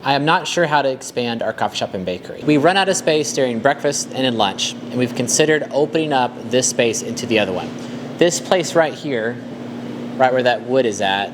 I am not sure how to expand our coffee shop and bakery. We run out of space during breakfast and in lunch, and we've considered opening up this space into the other one. This place right here, right where that wood is at,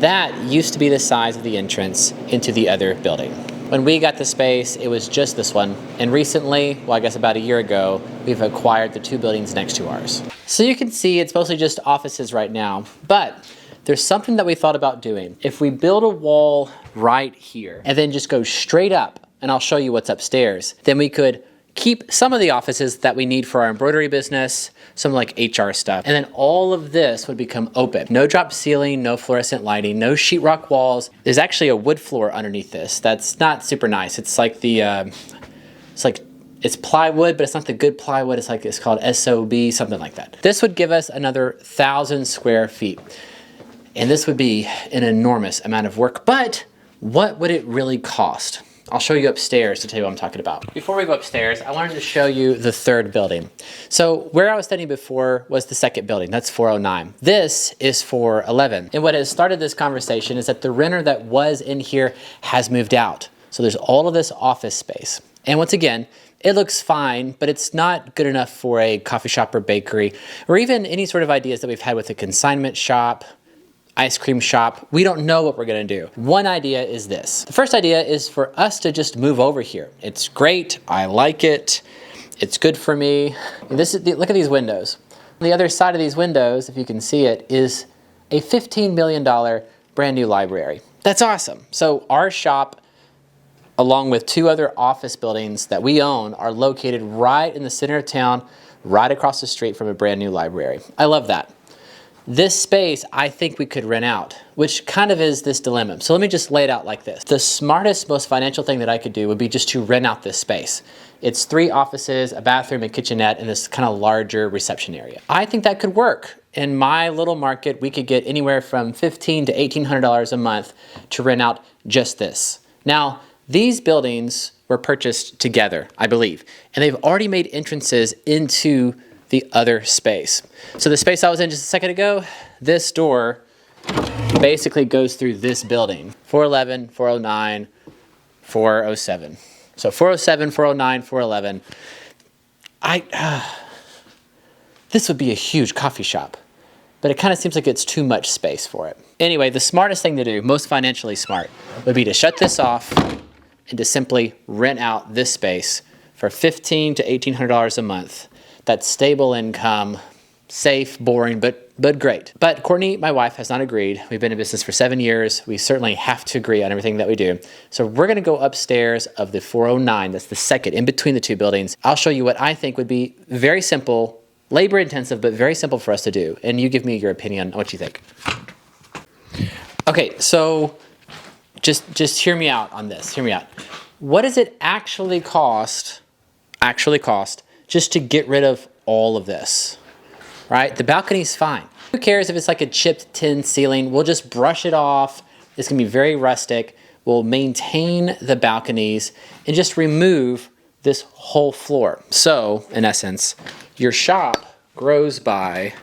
that used to be the size of the entrance into the other building. When we got the space, it was just this one. And recently, well, I guess about a year ago, we've acquired the 2 buildings next to ours. So you can see it's mostly just offices right now, but there's something that we thought about doing. If we build a wall right here and then just go straight up, and I'll show you what's upstairs, then we could keep some of the offices that we need for our embroidery business, some like HR stuff, and then all of this would become open. No drop ceiling, no fluorescent lighting, no sheetrock walls. There's actually a wood floor underneath this that's not super nice. It's like it's plywood, but it's not the good plywood. It's called SOB, something like that. This would give us another 1,000 square feet. And this would be an enormous amount of work, but what would it really cost? I'll show you upstairs to tell you what I'm talking about. Before we go upstairs, I wanted to show you the 3rd building. So where I was standing before was the 2nd building, that's 409. This is 411. And what has started this conversation is that the renter that was in here has moved out. So there's all of this office space. And once again, it looks fine, but it's not good enough for a coffee shop or bakery, or even any sort of ideas that we've had with a consignment shop, ice cream shop. We don't know what we're gonna do. One idea is this. The first idea is for us to just move over here. It's great, I like it, it's good for me. And look at these windows. On the other side of these windows, if you can see it, is a $15 million brand new library. That's awesome. So our shop, along with 2 other office buildings that we own, are located right in the center of town, right across the street from a brand new library. I love that. This space, I think we could rent out, which kind of is this dilemma. So let me just lay it out like this. The smartest, most financial thing that I could do would be just to rent out this space. It's 3 offices, a bathroom, a kitchenette, and this kind of larger reception area. I think that could work. In my little market, we could get anywhere from $1,500 to $1,800 a month to rent out just this. Now, these buildings were purchased together, I believe, and they've already made entrances into the other space. So the space I was in just a second ago, this door basically goes through this building. 411, 409, 407. So 407, 409, 411. This would be a huge coffee shop, but it kind of seems like it's too much space for it. Anyway, the smartest thing to do, most financially smart, would be to shut this off and to simply rent out this space for $1,500 to $1,800 a month. That's stable income, safe, boring, but great. But Courtney, my wife, has not agreed. We've been in business for 7 years. We certainly have to agree on everything that we do. So we're gonna go upstairs of the 409, that's the 2nd, in between the 2 buildings. I'll show you what I think would be very simple, labor intensive, but very simple for us to do. And you give me your opinion on what you think. Okay, so just hear me out on this, hear me out. What does it actually cost just to get rid of all of this, right? The balcony's fine. Who cares if it's like a chipped tin ceiling? We'll just brush it off. It's gonna be very rustic. We'll maintain the balconies and just remove this whole floor. So, in essence, your shop grows by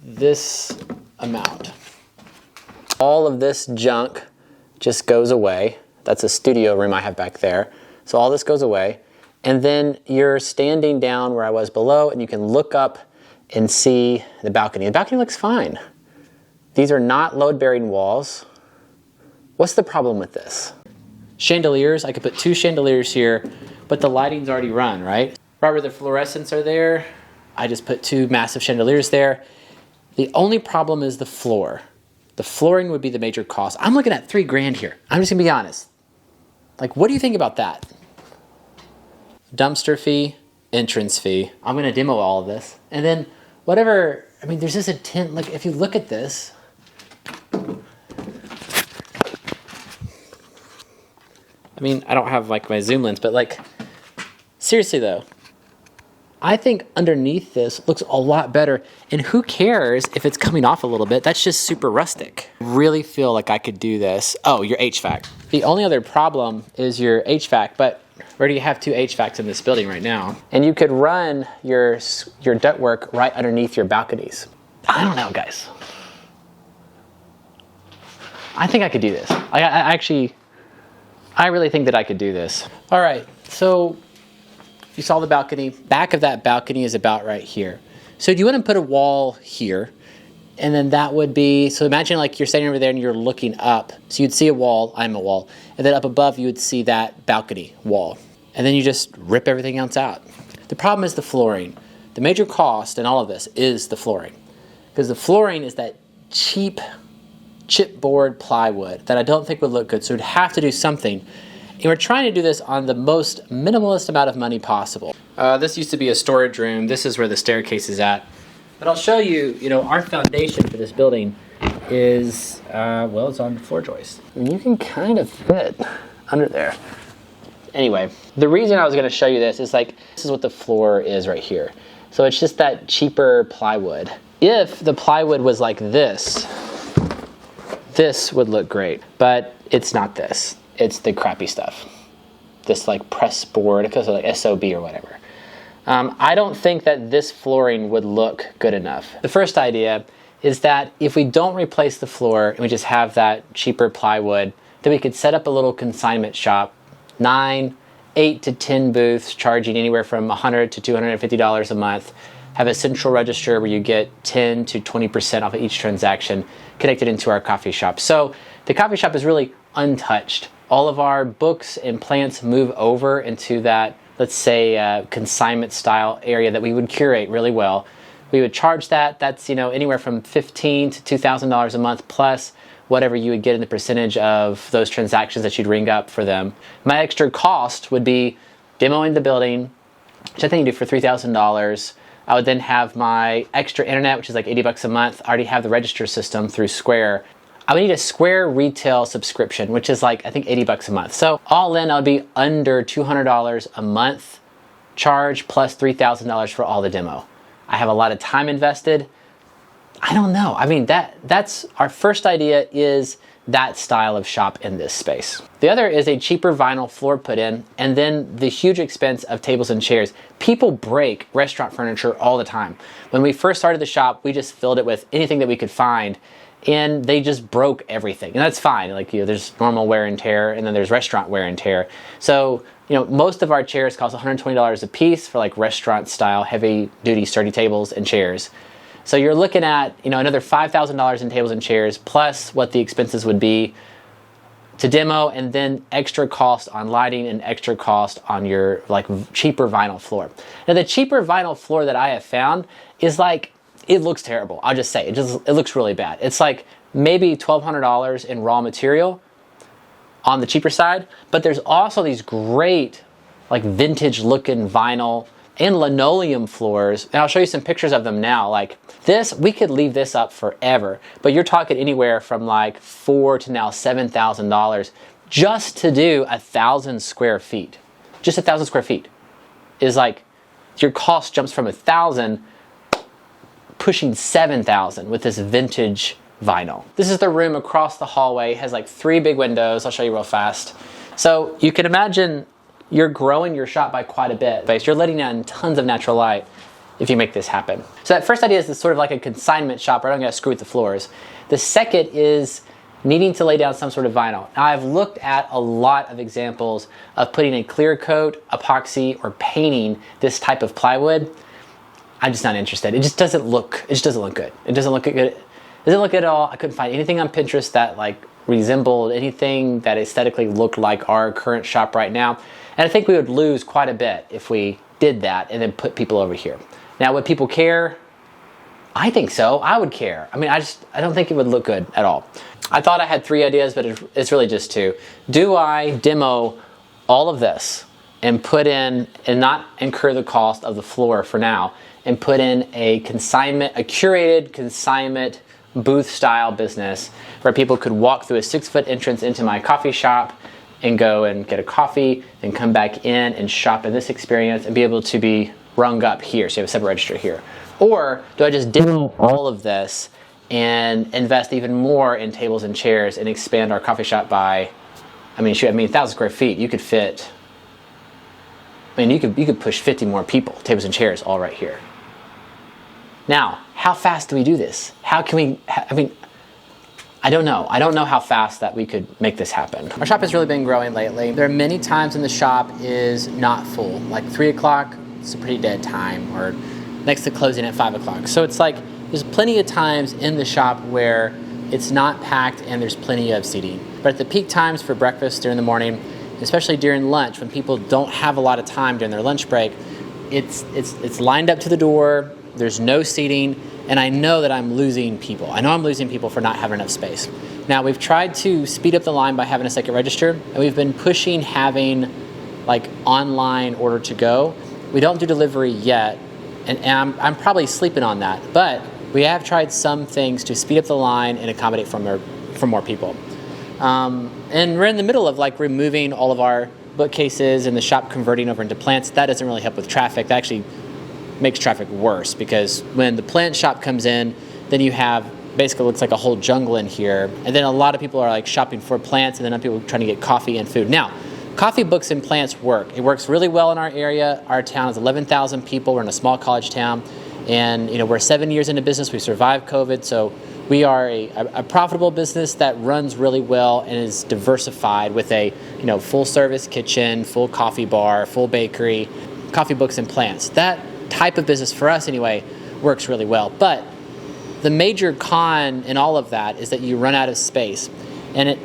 this amount. All of this junk just goes away. That's a studio room I have back there. So all this goes away. And then you're standing down where I was below, and you can look up and see the balcony. The balcony looks fine. These are not load-bearing walls. What's the problem with this? Chandeliers, I could put 2 chandeliers here, but the lighting's already run, right? Right where the fluorescents are there, I just put 2 massive chandeliers there. The only problem is the floor. The flooring would be the major cost. I'm looking at $3,000 here. I'm just gonna be honest. Like, what do you think about that? Dumpster fee, entrance fee. I'm gonna demo all of this. And then whatever, I mean, there's just a tent, like if you look at this, I mean, I don't have like my zoom lens, but like, seriously though, I think underneath this looks a lot better. And who cares if it's coming off a little bit? That's just super rustic. I really feel like I could do this. Oh, your HVAC. The only other problem is your HVAC, but we already have 2 HVACs in this building right now. And you could run your ductwork right underneath your balconies. I don't know, guys. I think I could do this. I actually, I really think that I could do this. All right, so you saw the balcony. Back of that balcony is about right here. So do you want to put a wall here? And then that would be, so imagine like you're standing over there and you're looking up. So you'd see a wall, I'm a wall. And then up above you would see that balcony wall. And then you just rip everything else out. The problem is the flooring. The major cost in all of this is the flooring. Because the flooring is that cheap chipboard plywood that I don't think would look good. So we'd have to do something. And we're trying to do this on the most minimalist amount of money possible. This used to be a storage room. This is where the staircase is at. But I'll show you, our foundation for this building is, well, it's on floor joists. And you can kind of fit under there. Anyway, the reason I was going to show you this is this is what the floor is right here. So it's just that cheaper plywood. If the plywood was like this would look great. But it's not this. It's the crappy stuff. This press board, because of SOB or whatever. I don't think that this flooring would look good enough. The first idea is that if we don't replace the floor and we just have that cheaper plywood, then we could set up a little consignment shop, 8 to 10 booths charging anywhere from $100 to $250 a month, have a central register where you get 10 to 20% off of each transaction connected into our coffee shop. So the coffee shop is really untouched. All of our books and plants move over into that, let's say, consignment style area that we would curate really well. We would charge that. That's anywhere from $1,500 to $2,000 a month plus whatever you would get in the percentage of those transactions that you'd ring up for them. My extra cost would be demoing the building, which I think you do for $3,000. I would then have my extra internet, which is $80 a month. I already have the register system through Square. I would need a Square retail subscription, which is I think $80 a month. So all in, I would be under $200 a month charge plus $3,000 for all the demo. I have a lot of time invested. I don't know. I mean, that's our first idea is that style of shop in this space. The other is a cheaper vinyl floor put in, and then the huge expense of tables and chairs. People break restaurant furniture all the time. When we first started the shop, we just filled it with anything that we could find, and they just broke everything. And that's fine. There's normal wear and tear, and then there's restaurant wear and tear. So, most of our chairs cost $120 a piece for restaurant style, heavy duty sturdy tables and chairs. So you're looking at, another $5,000 in tables and chairs plus what the expenses would be to demo, and then extra cost on lighting and extra cost on your cheaper vinyl floor. Now the cheaper vinyl floor that I have found is it looks terrible. I'll just say it looks really bad. It's maybe $1,200 in raw material on the cheaper side, but there's also these great vintage looking vinyl and linoleum floors, and I'll show you some pictures of them now. This, we could leave this up forever, but you're talking anywhere from $4,000 to now $7,000 just to do 1,000 square feet. Just 1,000 square feet is your cost jumps from 1,000 pushing 7,000 with this vintage vinyl. This is the room across the hallway. It has 3 big windows. I'll show you real fast. So you can imagine you're growing your shop by quite a bit. You're letting in tons of natural light if you make this happen. So that first idea is sort of a consignment shop where I don't gotta screw with the floors. The second is needing to lay down some sort of vinyl. Now I've looked at a lot of examples of putting a clear coat, epoxy, or painting this type of plywood. I'm just not interested. It just doesn't look good. It doesn't look good. It doesn't look good at all. I couldn't find anything on Pinterest that resembled anything that aesthetically looked like our current shop right now. And I think we would lose quite a bit if we did that and then put people over here. Now, would people care? I think so. I would care. I mean, I don't think it would look good at all. I thought I had 3 ideas, but it's really just 2. Do I demo all of this and put in, and not incur the cost of the floor for now, and put in a curated consignment booth style business where people could walk through a 6-foot entrance into my coffee shop and go and get a coffee, then come back in and shop in this experience and be able to be rung up here, so you have a separate register here? Or do I just demo all of this and invest even more in tables and chairs and expand our coffee shop by, 1,000 square feet, you could fit, you could push 50 more people, tables and chairs, all right here. Now, how fast do we do this? How can we, I don't know. I don't know how fast that we could make this happen. Our shop has really been growing lately. There are many times when the shop is not full. Like 3 o'clock, it's a pretty dead time, or next to closing at 5 o'clock. So it's like there's plenty of times in the shop where it's not packed and there's plenty of seating. But at the peak times for breakfast during the morning, especially during lunch, when people don't have a lot of time during their lunch break, it's lined up to the door, there's no seating, and I know that I'm losing people. I know I'm losing people for not having enough space. Now, we've tried to speed up the line by having a second register, and we've been pushing having like online order to go. We don't do delivery yet, and I'm probably sleeping on that, but we have tried some things to speed up the line and accommodate for more people. And we're in the middle of like removing all of our bookcases and the shop converting over into plants. That doesn't really help with traffic. That actually makes traffic worse, because when the plant shop comes in, then you have basically looks like a whole jungle in here. And then a lot of people are like shopping for plants, and then other people trying to get coffee and food. Now, coffee, books, and plants work. It works really well in our area. Our town is 11,000 people. We're in a small college town. And we're 7 years into business. We survived COVID. So we are a profitable business that runs really well and is diversified with a full service kitchen, full coffee bar, full bakery, coffee, books, and plants. That type of business for us anyway works really well. But the major con in all of that is that you run out of space. And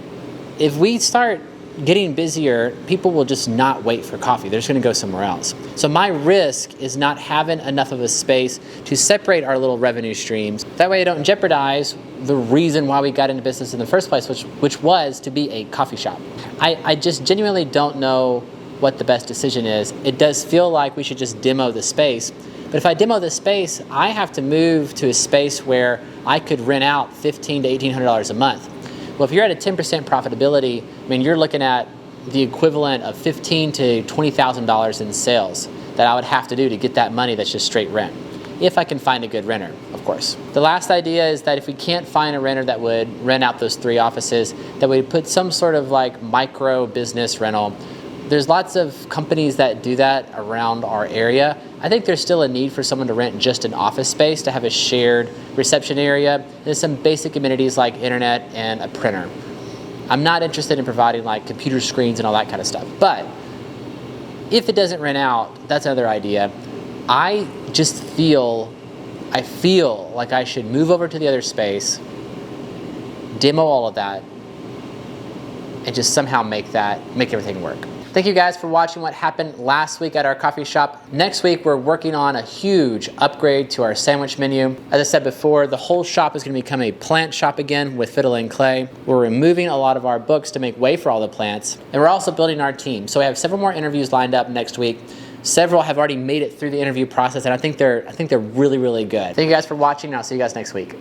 if we start getting busier, people will just not wait for coffee. They're just going to go somewhere else. So my risk is not having enough of a space to separate our little revenue streams. That way I don't jeopardize the reason why we got into business in the first place, which was to be a coffee shop. I just genuinely don't know what the best decision is. It does feel like we should just demo the space. But if I demo the space, I have to move to a space where I could rent out $1,500 to $1,800 a month. Well, if you're at a 10% profitability, you're looking at the equivalent of $15,000 to $20,000 in sales that I would have to do to get that money that's just straight rent, if I can find a good renter, of course. The last idea is that if we can't find a renter that would rent out those 3 offices, that we put some sort of like micro business rental. There's lots of companies that do that around our area. I think there's still a need for someone to rent just an office space, to have a shared reception area. There's some basic amenities like internet and a printer. I'm not interested in providing like computer screens and all that kind of stuff. But if it doesn't rent out, that's another idea. I feel like I should move over to the other space, demo all of that, and just somehow make everything work. Thank you guys for watching what happened last week at our coffee shop. Next week, we're working on a huge upgrade to our sandwich menu. As I said before, the whole shop is going to become a plant shop again with Fiddle and Clay. We're removing a lot of our books to make way for all the plants. And we're also building our team. So we have several more interviews lined up next week. Several have already made it through the interview process, and I think they're really, really good. Thank you guys for watching, and I'll see you guys next week.